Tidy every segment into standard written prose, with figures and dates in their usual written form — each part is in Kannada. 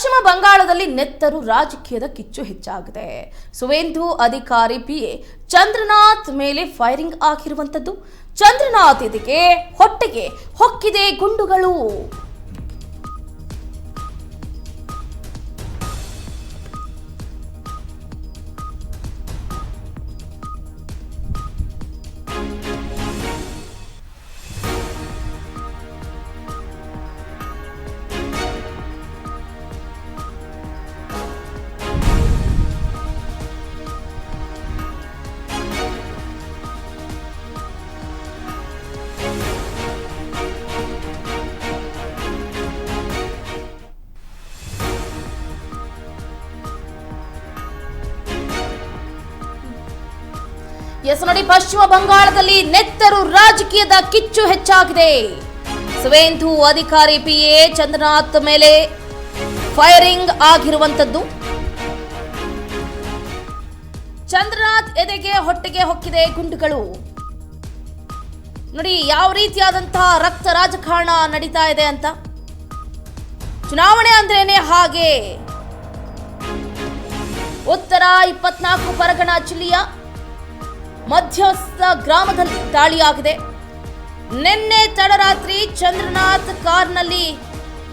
ಪಶ್ಚಿಮ ಬಂಗಾಳದಲ್ಲಿ ನೆತ್ತರು ರಾಜಕೀಯದ ಕಿಚ್ಚು ಹೆಚ್ಚಾಗಿದೆ. ಸುವೇಂದು ಅಧಿಕಾರಿ ಪಿಎ ಚಂದ್ರನಾಥ್ ಮೇಲೆ ಫೈರಿಂಗ್ ಆಗಿರುವಂತದ್ದು. ಚಂದ್ರನಾಥ್ ಎದೆಗೆ ಹೊಟ್ಟೆಗೆ ಹೊಕ್ಕಿದೆ ಗುಂಡುಗಳು. ಎಸ್ ನೋಡಿ, ಪಶ್ಚಿಮ ಬಂಗಾಳದಲ್ಲಿ ನೆತ್ತರು ರಾಜಕೀಯದ ಕಿಚ್ಚು ಹೆಚ್ಚಾಗಿದೆ. ಸುವೇಂದು ಅಧಿಕಾರಿ ಪಿಎ ಚಂದ್ರನಾಥ್ ಮೇಲೆ ಫೈರಿಂಗ್ ಆಗಿರುವಂತದ್ದು. ಚಂದ್ರನಾಥ್ ಎದೆಗೆ ಹೊಟ್ಟೆಗೆ ಹೊಕ್ಕಿದೆ ಗುಂಡುಗಳು. ನೋಡಿ ಯಾವ ರೀತಿಯಾದಂತಹ ರಕ್ತ ರಾಜಕಾರಣ ನಡೀತಾ ಇದೆ ಅಂತ. ಚುನಾವಣೆ ಅಂದ್ರೇನೆ ಹಾಗೆ. ಉತ್ತರ 24 ಪರಗಣ ಜಿಲ್ಲೆಯ ಮಧ್ಯಸ್ಥ ಗ್ರಾಮದಲ್ಲಿ ದಾಳಿಯಾಗಿದೆ. ನಿನ್ನೆ ತಡರಾತ್ರಿ ಚಂದ್ರನಾಥ್ ಕಾರ್ನಲ್ಲಿ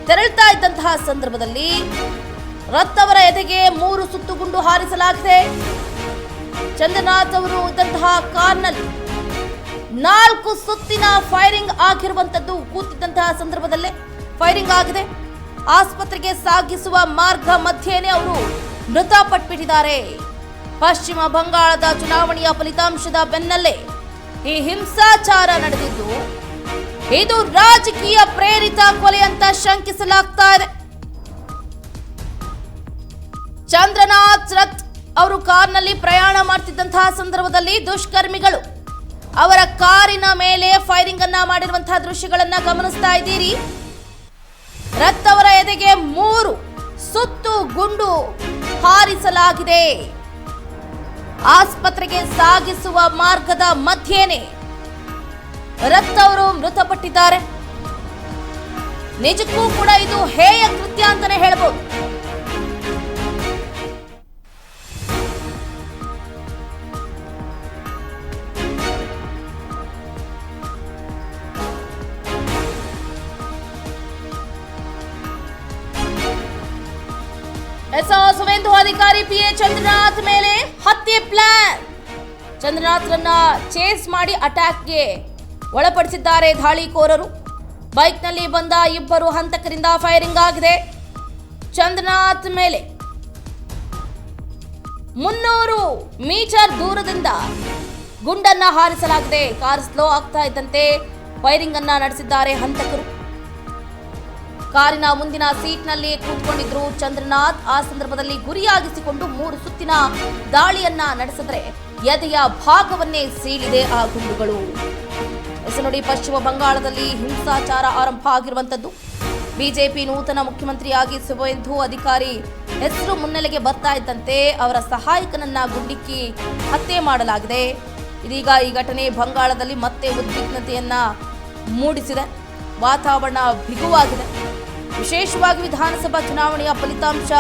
ತೆರಳುತ್ತಾ ಇದ್ದಂತಹ ಸಂದರ್ಭದಲ್ಲಿ ರಥ್ ಅವರ ಎದೆಗೆ 3 ಸುತ್ತು ಗುಂಡು ಹಾರಿಸಲಾಗಿದೆ. ಚಂದ್ರನಾಥ್ ಅವರು ಇದ್ದಂತಹ ಕಾರ್ನಲ್ಲಿ 4 ಸುತ್ತಿನ ಫೈರಿಂಗ್ ಆಗಿರುವಂತದ್ದು. ಕೂತಿದ್ದಂತಹ ಸಂದರ್ಭದಲ್ಲೇ ಫೈರಿಂಗ್ ಆಗಿದೆ. ಆಸ್ಪತ್ರೆಗೆ ಸಾಗಿಸುವ ಮಾರ್ಗ ಮಧ್ಯೆನೇ ಅವರು ಮೃತಪಟ್ಟಿದ್ದಾರೆ. ಪಶ್ಚಿಮ ಬಂಗಾಳದ ಚುನಾವಣೆಯ ಫಲಿತಾಂಶದ ಬೆನ್ನಲ್ಲೇ ಈ ಹಿಂಸಾಚಾರ ನಡೆದಿದ್ದು, ಇದು ರಾಜಕೀಯ ಪ್ರೇರಿತ ಕೊಲೆ ಅಂತ ಶಂಕಿಸಲಾಗ್ತಾ ಇದೆ. ಚಂದ್ರನಾಥ್ ರಥ್ ಅವರು ಕಾರ್ನಲ್ಲಿ ಪ್ರಯಾಣ ಮಾಡ್ತಿದ್ದಂತಹ ಸಂದರ್ಭದಲ್ಲಿ ದುಷ್ಕರ್ಮಿಗಳು ಅವರ ಕಾರಿನ ಮೇಲೆ ಫೈರಿಂಗ್ ಅನ್ನ ಮಾಡಿರುವಂತಹ ದೃಶ್ಯಗಳನ್ನ ಗಮನಿಸ್ತಾ ಇದ್ದೀರಿ. ರಥ್ ಅವರ ಎದೆಗೆ 3 ಸುತ್ತು ಗುಂಡು ಹಾರಿಸಲಾಗಿದೆ. ಆಸ್ಪತ್ರೆಗೆ ಸಾಗಿಸುವ ಮಾರ್ಗದ ಮಧ್ಯೆನೇ ರಥ್ ಅವರು ಮೃತಪಟ್ಟಿದ್ದಾರೆ. ನಿಜಕ್ಕೂ ಕೂಡ ಇದು ಹೇಯ ಕೃತ್ಯ ಅಂತಾನೆ ಹೇಳಬಹುದು. ಸುವೇಂದು ಅಧಿಕಾರಿ ಪಿಎ ಚಂದ್ರನಾಥ್ ಮೇಲೆ ಹತ್ಯೆ ಪ್ಲಾನ್. ಚಂದ್ರನಾಥ್ರನ್ನ ಚೇಸ್ ಮಾಡಿ ಅಟ್ಯಾಕ್ಗೆ ಒಳಪಡಿಸಿದ್ದಾರೆ ದಾಳಿಕೋರರು. ಬೈಕ್ನಲ್ಲಿ ಬಂದ 2 ಹಂತಕರಿಂದ ಫೈರಿಂಗ್ ಆಗಿದೆ. ಚಂದ್ರನಾಥ್ ಮೇಲೆ 300 ಮೀಟರ್ ದೂರದಿಂದ ಗುಂಡನ್ನ ಹಾರಿಸಲಾಗಿದೆ. ಕಾರ್ ಸ್ಲೋ ಆಗ್ತಾ ಇದ್ದಂತೆ ಫೈರಿಂಗ್ ಅನ್ನ ನಡೆಸಿದ್ದಾರೆ ಹಂತಕರು. ಕಾರಿನ ಮುಂದಿನ ಸೀಟ್ನಲ್ಲಿ ಕೂತ್ಕೊಂಡಿದ್ರು ಚಂದ್ರನಾಥ್. ಆ ಸಂದರ್ಭದಲ್ಲಿ ಗುರಿಯಾಗಿಸಿಕೊಂಡು 3 ಸುತ್ತಿನ ದಾಳಿಯನ್ನ ನಡೆಸಿದ್ರೆ ಎದೆಯ ಭಾಗವನ್ನೇ ಸೀಳಿದೆ ಆ ಗುಂಡುಗಳು. ನೋಡಿ, ಪಶ್ಚಿಮ ಬಂಗಾಳದಲ್ಲಿ ಹಿಂಸಾಚಾರ ಆರಂಭ ಆಗಿರುವಂತದ್ದು. ಬಿಜೆಪಿ ನೂತನ ಮುಖ್ಯಮಂತ್ರಿಯಾಗಿ ಸುವೇಂದು ಅಧಿಕಾರಿ ಹೆಸರು ಮುನ್ನೆಲೆಗೆ ಬರ್ತಾ ಇದ್ದಂತೆ ಅವರ ಸಹಾಯಕನನ್ನ ಗುಂಡಿಕ್ಕಿ ಹತ್ಯೆ ಮಾಡಲಾಗಿದೆ. ಇದೀಗ ಈ ಘಟನೆ ಬಂಗಾಳದಲ್ಲಿ ಮತ್ತೆ ಉದ್ವಿಗ್ನತೆಯನ್ನ ಮೂಡಿಸಿದೆ. ವಾತಾವರಣ ಬಿಗುವಾಗಿದೆ. ವಿಶೇಷವಾಗಿ ವಿಧಾನಸಭಾ ಚುನಾವಣೆಯ ಫಲಿತಾಂಶ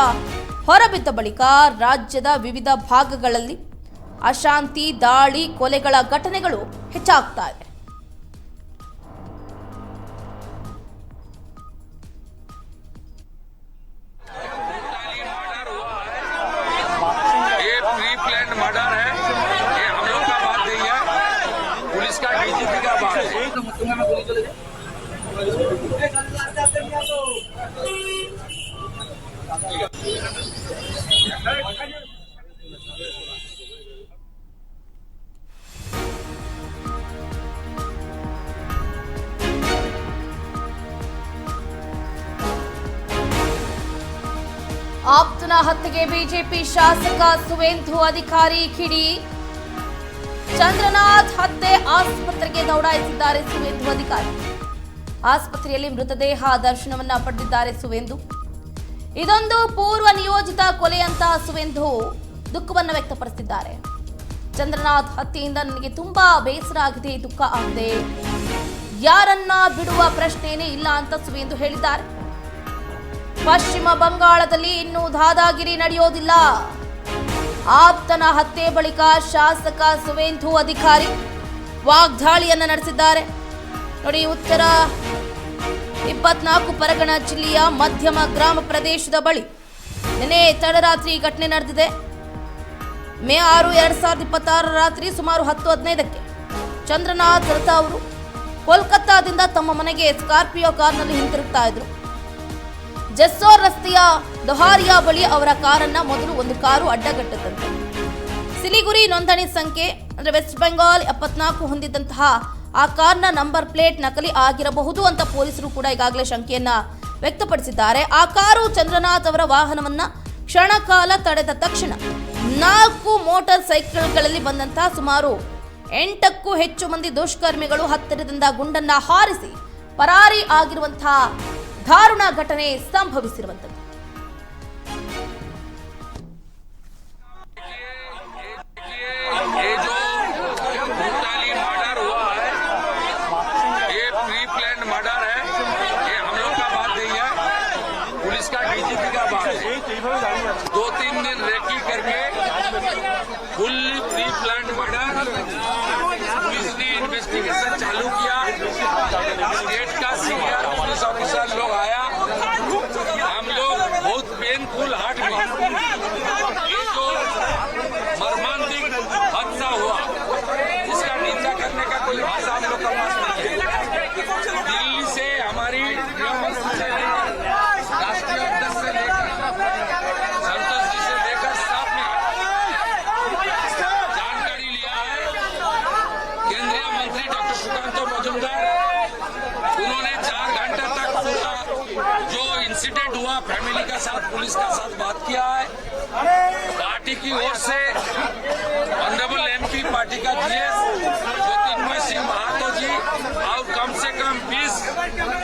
ಹೊರಬಿದ್ದ ಬಳಿಕ ರಾಜ್ಯದ ವಿವಿಧ ಭಾಗಗಳಲ್ಲಿ ಅಶಾಂತಿ, ದಾಳಿ, ಕೊಲೆಗಳ ಘಟನೆಗಳು ಹೆಚ್ಚಾಗ್ತಾ ಇದೆ. ಆಪ್ತನ ಹತ್ಯೆಗೆ ಬಿಜೆಪಿ ಶಾಸಕ ಸುವೇಂದು ಅಧಿಕಾರಿ ಕಿಡಿ. ಚಂದ್ರನಾಥ್ ಹತ್ಯೆ ಆಸ್ಪತ್ರೆಗೆ ದೌಡಾಯಿಸಿದ್ದಾರೆ ಸುವೇಂದು ಅಧಿಕಾರಿ. ಆಸ್ಪತ್ರೆಯಲ್ಲಿ ಮೃತದೇಹ ದರ್ಶನವನ್ನ ಪಡೆದಿದ್ದಾರೆ ಸುವೇಂದು. ಇದೊಂದು ಪೂರ್ವ ನಿಯೋಜಿತ ಕೊಲೆ ಅಂತ ಸುವೇಂದು ದುಃಖವನ್ನು ವ್ಯಕ್ತಪಡಿಸಿದ್ದಾರೆ. ಚಂದ್ರನಾಥ್ ಹತ್ಯೆಯಿಂದ ನನಗೆ ತುಂಬಾ ಬೇಸರ ಆಗಿದೆ, ದುಃಖ ಆಗಿದೆ. ಯಾರನ್ನ ಬಿಡುವ ಪ್ರಶ್ನೆನೇ ಇಲ್ಲ ಅಂತ ಸುವೇಂದು ಹೇಳಿದ್ದಾರೆ. ಪಶ್ಚಿಮ ಬಂಗಾಳದಲ್ಲಿ ಇನ್ನೂ ದಾದಾಗಿರಿ ನಡೆಯೋದಿಲ್ಲ. ಆಪ್ತನ ಹತ್ಯೆ ಬಳಿಕ ಶಾಸಕ ಸುವೇಂದು ಅಧಿಕಾರಿ ವಾಗ್ದಾಳಿಯನ್ನ ನಡೆಸಿದ್ದಾರೆ. ನೋಡಿ, ಉತ್ತರ 24 ಪರಗಣ ಜಿಲ್ಲೆಯ ಮಧ್ಯಮ ಗ್ರಾಮ ಪ್ರದೇಶದ ಬಳಿ ನಿನ್ನೆ ತಡರಾತ್ರಿ ಘಟನೆ ನಡೆದಿದೆ. ಮೇ 6, 2026 ರಾತ್ರಿ ಸುಮಾರು 10:15ಕ್ಕೆ ಚಂದ್ರನಾಥ್ ರಥ ಅವರು ಕೋಲ್ಕತ್ತಾದಿಂದ ತಮ್ಮ ಮನೆಗೆ ಸ್ಕಾರ್ಪಿಯೋ ಕಾರ್ನಲ್ಲಿ ಹಿಂತಿರುಗ್ತಾ ಇದ್ರು. ಜೆಸ್ಸೋರ್ ರಸ್ತೆಯ ದೊಹಾರಿಯಾ ಬಳಿ ಅವರ ಕಾರನ್ನ ಮೊದಲು ಒಂದು ಕಾರು ಅಡ್ಡಗಟ್ಟದಂತೆ. ಸಿಲಿಗುರಿ ನೋಂದಣಿ ಸಂಖ್ಯೆ ಅಂದ್ರೆ ವೆಸ್ಟ್ ಬೆಂಗಾಲ್ 74 ಹೊಂದಿದ್ದಂತಹ ಆ ಕಾರ್ನ ನಂಬರ್ ಪ್ಲೇಟ್ ನಕಲಿ ಆಗಿರಬಹುದು ಅಂತ ಪೊಲೀಸರು ಕೂಡ ಈಗಾಗಲೇ ಶಂಕೆಯನ್ನ ವ್ಯಕ್ತಪಡಿಸಿದ್ದಾರೆ. ಆ ಕಾರು ಚಂದ್ರನಾಥ್ ಅವರ ವಾಹನವನ್ನ ಕ್ಷಣಕಾಲ ತಡೆದ ತಕ್ಷಣ 4 ಮೋಟಾರ್ ಸೈಕಲ್ಗಳಲ್ಲಿ ಬಂದಂತಹ ಸುಮಾರು 8ಕ್ಕೂ ಹೆಚ್ಚು ಮಂದಿ ದುಷ್ಕರ್ಮಿಗಳು ಹತ್ತಿರದಿಂದ ಗುಂಡನ್ನ ಹಾರಿಸಿ ಪರಾರಿ ಆಗಿರುವಂತಹ ದಾರುಣ ಘಟನೆ ಸಂಭವಿಸಿರುವಂತದ್ದು. दो तीन दिन रेकी करके fully pre plan murder police ने इन्वेस्टिगेशन चालू किया. स्टेट का सीनियर पुलिस ऑफिसर लोग आया. हम लोग बहुत पेनफुल हार्ट में ये जो मर्मांतिक हादसा हुआ इसका निंदा करने का कोई भाषा हम लोग का पास नहीं है. दिल्ली से हमारी राष्ट्रीय अध्यक्ष से लेकर उन्होंने 4 घंटे तक पूरा जो इंसिडेंट हुआ फैमिली का साथ पुलिस का साथ बात किया है. पार्टी की ओर से ऑनरेबल एमपी पार्टी का जीएस ज्योतिर्मय सिंह महातो जी और कम से कम 20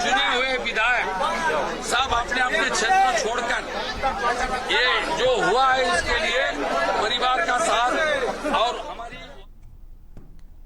चुने हुए विधायक सब अपने अपने क्षेत्र छोड़कर ये जो हुआ है इसके लिए